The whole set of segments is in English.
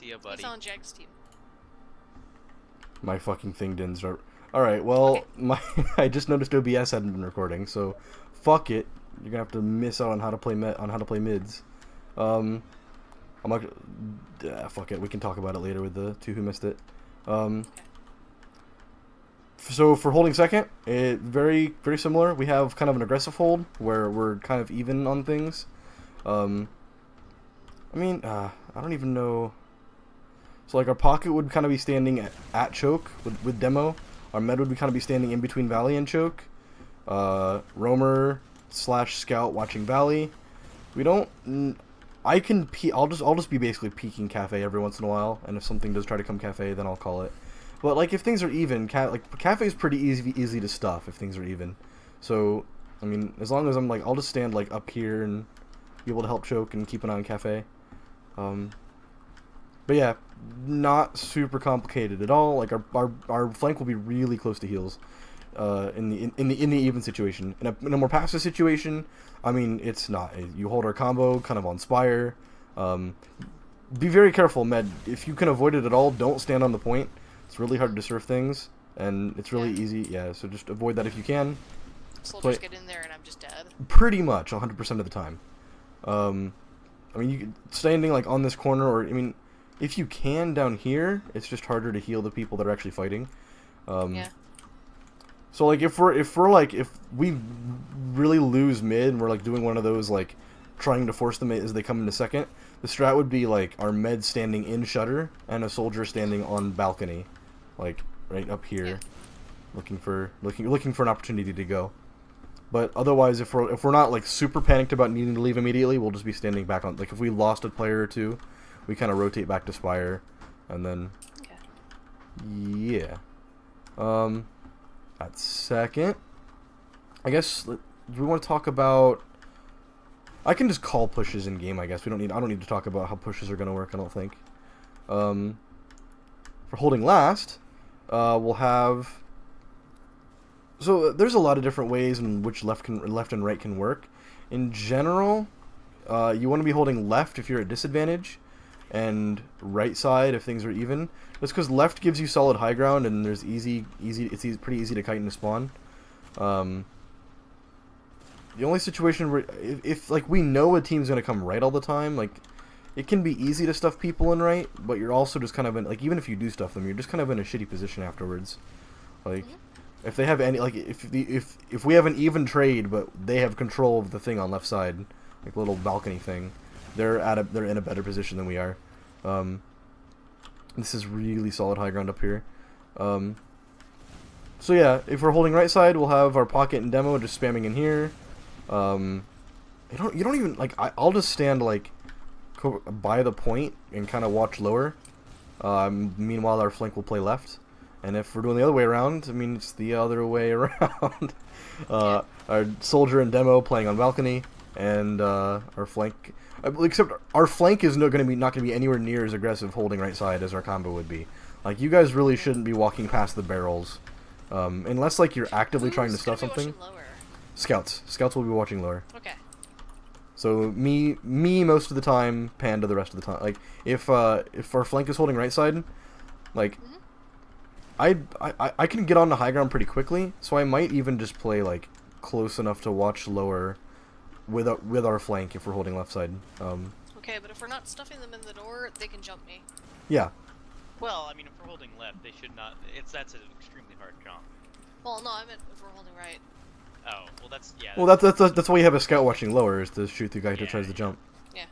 See ya, buddy. He's on Jack's team. My fucking thing didn't start. Alright, well, Okay. my I just noticed OBS hadn't been recording, so fuck it. You're gonna have to miss out on how to play mids. I'm not. Fuck it. We can talk about it later with the two who missed it. So for holding second, it very similar. We have kind of an aggressive hold where we're kind of even on things. I don't even know. So like our pocket would kind of be standing at choke with demo. Our med would kind of be standing in between valley and choke. Roamer / scout watching valley. We don't. I can. I'll just be basically peeking cafe every once in a while, and if something does try to come cafe, then I'll call it. But like if things are even, cafe is pretty easy to stuff if things are even. So I mean, as long as I'm like, I'll just stand like up here and be able to help choke and keep an eye on cafe. But yeah, not super complicated at all. Like our flank will be really close to heals, in the even situation. In a more passive situation, I mean, it's not. You hold our combo kind of on Spire. Be very careful, Med. If you can avoid it at all, don't stand on the point. It's really hard to surf things, and it's really easy. Yeah, so just avoid that if you can. Soldiers get in there and I'm just dead. Pretty much 100% of the time. I mean, you standing like on this corner, or I mean, if you can down here, it's just harder to heal the people that are actually fighting. Yeah. So like if we really lose mid and we're like doing one of those like trying to force them as they come into second, the strat would be like our med standing in shutter and a soldier standing on balcony, like right up here, looking for an opportunity to go. But otherwise, if we're not like super panicked about needing to leave immediately, we'll just be standing back on. Like if we lost a player or two, we kind of rotate back to Spire, and then yeah. At second, I guess do we want to talk about? I can just call pushes in game. I guess I don't need to talk about how pushes are gonna work. I don't think. For holding last, we'll have. So there's a lot of different ways in which left and right can work. In general, you want to be holding left if you're at disadvantage, and right side if things are even. That's because left gives you solid high ground, and there's it's pretty easy to kite into spawn. The only situation where if like we know a team's gonna come right all the time, like it can be easy to stuff people in right, but you're also just kind of in like even if you do stuff them, you're just kind of in a shitty position afterwards. Like if they have any like if we have an even trade, but they have control of the thing on left side, like the little balcony thing, they're in a better position than we are. This is really solid high ground up here. So yeah, if we're holding right side, we'll have our pocket and demo just spamming in here. You don't even like. I'll just stand like by the point and kind of watch lower. Meanwhile, our flank will play left. And if we're doing the other way around, I mean it's the other way around. Our soldier and demo playing on balcony, and our flank. Except our flank is not going to be anywhere near as aggressive holding right side as our combo would be. Like you guys really shouldn't be walking past the barrels, unless like you're actively trying to stuff something. Scouts will be watching lower. Okay. So me most of the time, Panda the rest of the time. Like if our flank is holding right side, like I can get on the high ground pretty quickly. So I might even just play like close enough to watch lower. With our flank if we're holding left side. Okay, but if we're not stuffing them in the door, they can jump me. Yeah. Well, I mean, if we're holding left, they should not. That's an extremely hard jump. Well, no, I meant if we're holding right. Oh, well, that's yeah. Well, that's why you have a scout watching lower is to shoot the guy who tries to jump. Yeah.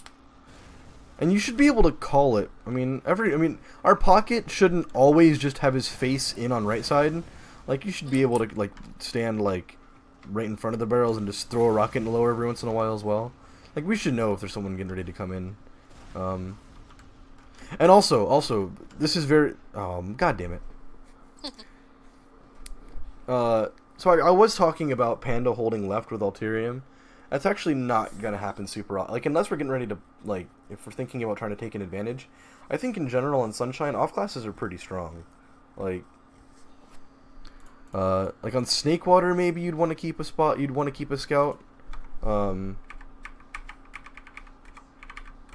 And you should be able to call it. I mean, our pocket shouldn't always just have his face in on right side. Like you should be able to like stand like right in front of the barrels and just throw a rocket in the lower every once in a while as well. Like we should know if there's someone getting ready to come in. And also this is very god damn it. So I was talking about Panda holding left with Alterium. That's actually not gonna happen super like unless we're getting ready to like if we're thinking about trying to take an advantage. I think in general on Sunshine off classes are pretty strong. Like on Snakewater, maybe you'd want to keep a spot. You'd want to keep a scout. At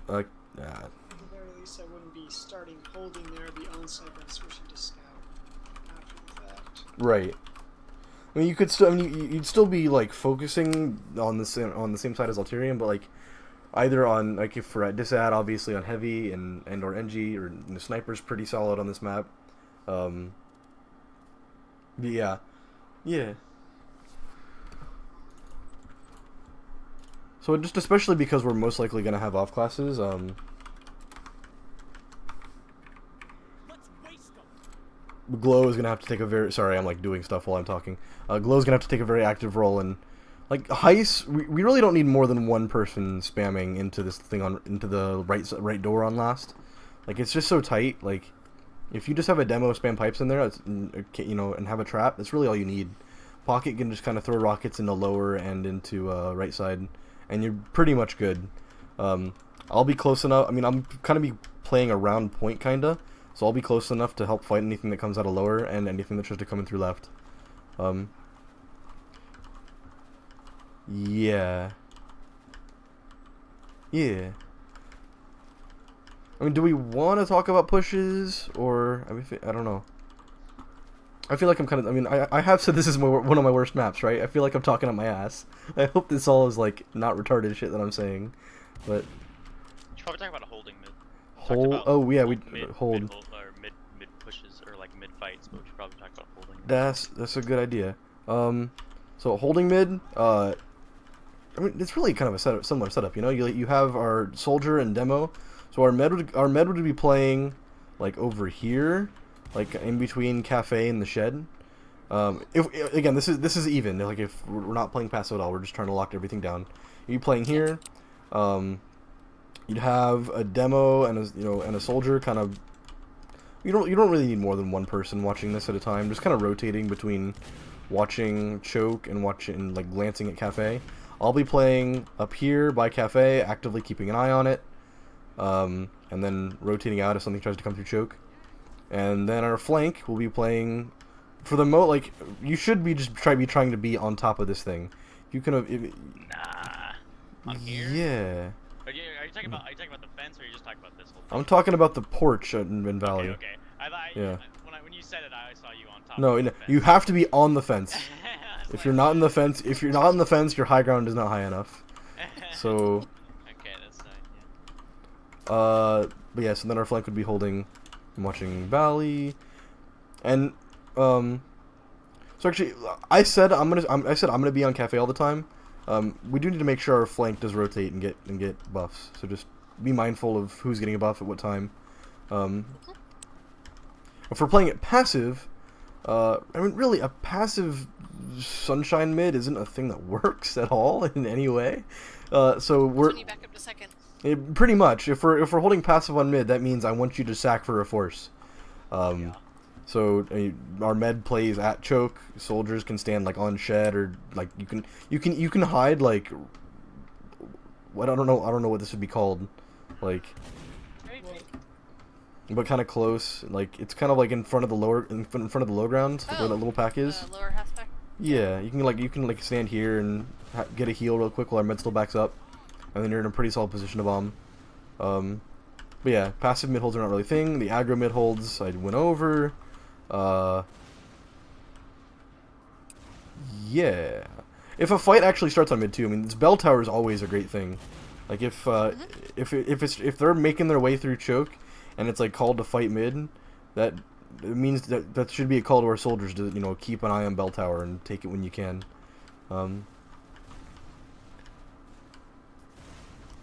the very least, I wouldn't be starting starting holding there, the on-site, then switching to scout after the fact. Right. I mean, you could still. I mean, you'd still be like focusing on the same side as Alterium, but like either on like if we're at Disad, obviously on heavy and or NG or sniper's pretty solid on this map. But yeah. So just especially because we're most likely gonna have off classes. Glow is gonna have to take a very I'm like doing stuff while I'm talking. Glow's gonna have to take a very active role, and like Heist, we really don't need more than one person spamming into this thing into the right door on last. Like it's just so tight. Like if you just have a demo spam pipes in there, and have a trap, that's really all you need. Pocket can just kind of throw rockets into lower and into right side, and you're pretty much good. I'll be close enough. I mean, I'm kind of be playing around point kinda. So I'll be close enough to help fight anything that comes out of lower and anything that tries to come in through left. Yeah. I mean, do we want to talk about pushes, or I mean, I don't know. I feel like I'm kind of. I mean, I have said this is one of my worst maps, right? I feel like I'm talking up my ass. I hope this all is like not retarded shit that I'm saying, but. You should probably talk about a holding mid. Hold. Oh yeah, we hold. Mid pushes or like mid fights, but we should probably talk about holding. That's a good idea. So holding mid. I mean, it's really kind of a similar setup. You know, you have our soldier and demo. So our med would be playing like over here, like in between cafe and the shed. If again, this is even. Like if we're not playing passive at all, we're just trying to lock everything down. You'd be playing here. You'd have a demo and a soldier kind of. You don't really need more than one person watching this at a time. Just kind of rotating between watching choke and watching like glancing at cafe. I'll be playing up here by cafe, actively keeping an eye on it, and then rotating out if something tries to come through choke. And then our flank will be playing for the like you should be just trying to be on top of this thing. You can Nah. On here? Yeah. Are you talking about the fence, or are you just talking about this whole thing? I'm talking about the porch in Valley. Okay. Yeah. When you said it, I saw you on top. No, of the fence. you have to be on the fence. If you're not in the fence, your high ground is not high enough. So. Okay, that's fine. Yeah. But yeah, so then our flank would be holding, and watching Valley, and so actually, I said I'm gonna be on cafe all the time. We do need to make sure our flank does rotate and get buffs. So just be mindful of who's getting a buff at what time. If we're playing it passive, I mean, really, a passive Sunshine mid isn't a thing that works at all in any way. So we're when you back up to second. pretty much. If we're holding passive on mid, that means I want you to sack for a force. Yeah. So our med plays at choke. Soldiers can stand like on shed, or like you can hide like what I don't know what this would be called, like. But kind of close, like it's kind of like in front of the low ground, where that little pack is. Lower half pack. Yeah, you can stand here and get a heal real quick while our med still backs up, and then you're in a pretty solid position to bomb. But yeah, passive mid holds are not really a thing. The aggro mid holds I went over. Yeah, if a fight actually starts on mid too, I mean this bell tower is always a great thing. Like if they're making their way through choke, and it's like called to fight mid, that it means that should be a call to our soldiers to keep an eye on bell tower and take it when you can.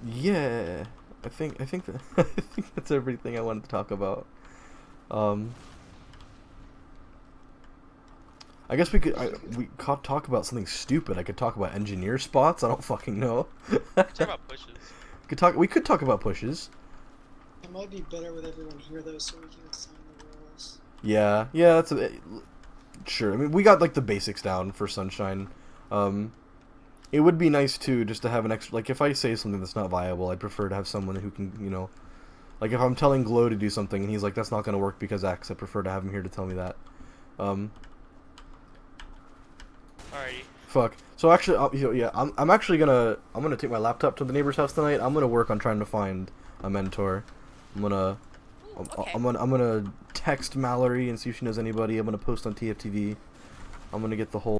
Yeah, I think that I think that's everything I wanted to talk about. I guess we could talk about something stupid. I could talk about engineer spots. I don't fucking know. Talk about pushes. We could talk about pushes. It might be better with everyone here though, so we can assign the roles. Yeah, that's sure. I mean, we got like the basics down for Sunshine. It would be nice too, just to have an extra. Like, if I say something that's not viable, I'd prefer to have someone who can, like if I'm telling Glow to do something and he's like, "That's not gonna work because X," I prefer to have him here to tell me that. Alrighty. Fuck. So actually, yeah, I'm actually gonna take my laptop to the neighbor's house tonight. I'm gonna work on trying to find a mentor. I'm gonna. Ooh, okay. I'm gonna text Mallory and see if she knows anybody. I'm gonna post on TFTV. I'm gonna get the whole